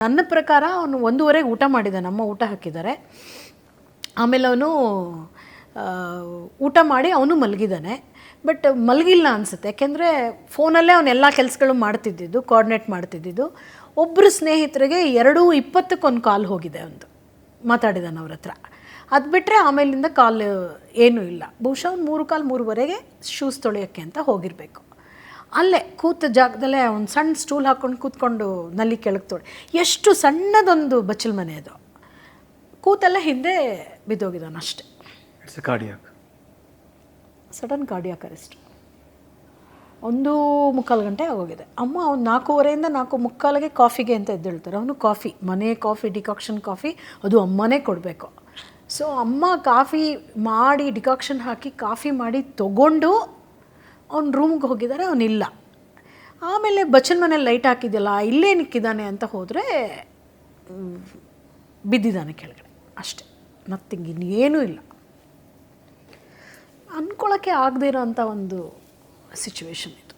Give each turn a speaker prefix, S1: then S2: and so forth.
S1: ನನ್ನ ಪ್ರಕಾರ ಅವನು 1:30 ಊಟ ಮಾಡಿದ್ದಾನೆ, ಅಮ್ಮ ಊಟ ಹಾಕಿದ್ದಾರೆ. ಆಮೇಲೆ ಅವನು ಊಟ ಮಾಡಿ ಅವನು ಮಲಗಿದ್ದಾನೆ. ಬಟ್ ಮಲಗಿಲ್ಲ ಅನಿಸುತ್ತೆ, ಯಾಕೆಂದರೆ ಫೋನಲ್ಲೇ ಅವನ್ನೆಲ್ಲ ಕೆಲಸಗಳು ಮಾಡ್ತಿದ್ದಿದ್ದು, ಕೋಆರ್ಡಿನೇಟ್ ಮಾಡ್ತಿದ್ದಿದ್ದು. ಒಬ್ಬರು ಸ್ನೇಹಿತರಿಗೆ 2:20ಕ್ಕೆ ಒಂದು ಕಾಲ್ ಹೋಗಿದೆ, ಒಂದು ಮಾತಾಡಿದ್ದಾನೆ ಅವ್ರ ಹತ್ರ. ಅದು ಬಿಟ್ಟರೆ ಆಮೇಲಿಂದ ಕಾಲ್ ಏನೂ ಇಲ್ಲ. ಬಹುಶಃ ಅವ್ನು 3:15 ಶೂಸ್ ತೊಳೆಯೋಕ್ಕೆ ಅಂತ ಹೋಗಿರಬೇಕು. ಅಲ್ಲೇ ಕೂತ ಜಾಗದಲ್ಲೇ ಒಂದು ಸಣ್ಣ ಸ್ಟೂಲ್ ಹಾಕ್ಕೊಂಡು ಕೂತ್ಕೊಂಡು ನಲ್ಲಿ ಕೆಳಗೆ ಎಷ್ಟು ಸಣ್ಣದೊಂದು ಬಚ್ಚಲ ಮನೆ ಅದು, ಕೂತಲ್ಲೇ ಹಿಂದೆ ಬಿದ್ದೋಗಿದ್ದಾನೆ ಅಷ್ಟೆ. Sudden cardiac arrest. 1:45 ಗಂಟೆ ಆಗೋಗಿದೆ. ಅಮ್ಮ ಅವ್ನು 4:15 4:45 ಕಾಫಿಗೆ ಅಂತ ಎದ್ದೇಳ್ತಾರೆ. ಅವನು ಕಾಫಿ, ಮನೆ ಕಾಫಿ, ಡಿಕಾಕ್ಷನ್ ಕಾಫಿ, ಅದು ಅಮ್ಮನೇ ಕೊಡಬೇಕು. ಸೊ ಅಮ್ಮ ಕಾಫಿ ಮಾಡಿ ಡಿಕಾಕ್ಷನ್ ಹಾಕಿ ಕಾಫಿ ಮಾಡಿ ತೊಗೊಂಡು ಅವ್ನು ರೂಮ್ಗೆ ಹೋಗಿದ್ದಾರೆ, ಅವನಿಲ್ಲ. ಆಮೇಲೆ ಬಚ್ಚಲ ಮನೇಲಿ ಲೈಟ್ ಹಾಕಿದ್ಯಲ್ಲ, ಇಲ್ಲೇ ನಿಕ್ಕಿದ್ದಾನೆ ಅಂತ ಹೋದರೆ ಬಿದ್ದಿದ್ದಾನೆ ಕೆಳಗಡೆ ಅಷ್ಟೆ, ನಥಿಂಗ್, ಇನ್ನೇನೂ ಇಲ್ಲ. ಅಂದ್ಕೊಳ್ಳೋಕ್ಕೆ ಆಗದೇ ಇರೋ ಅಂಥ ಒಂದು ಸಿಚುವೇಶನ್ ಇದು.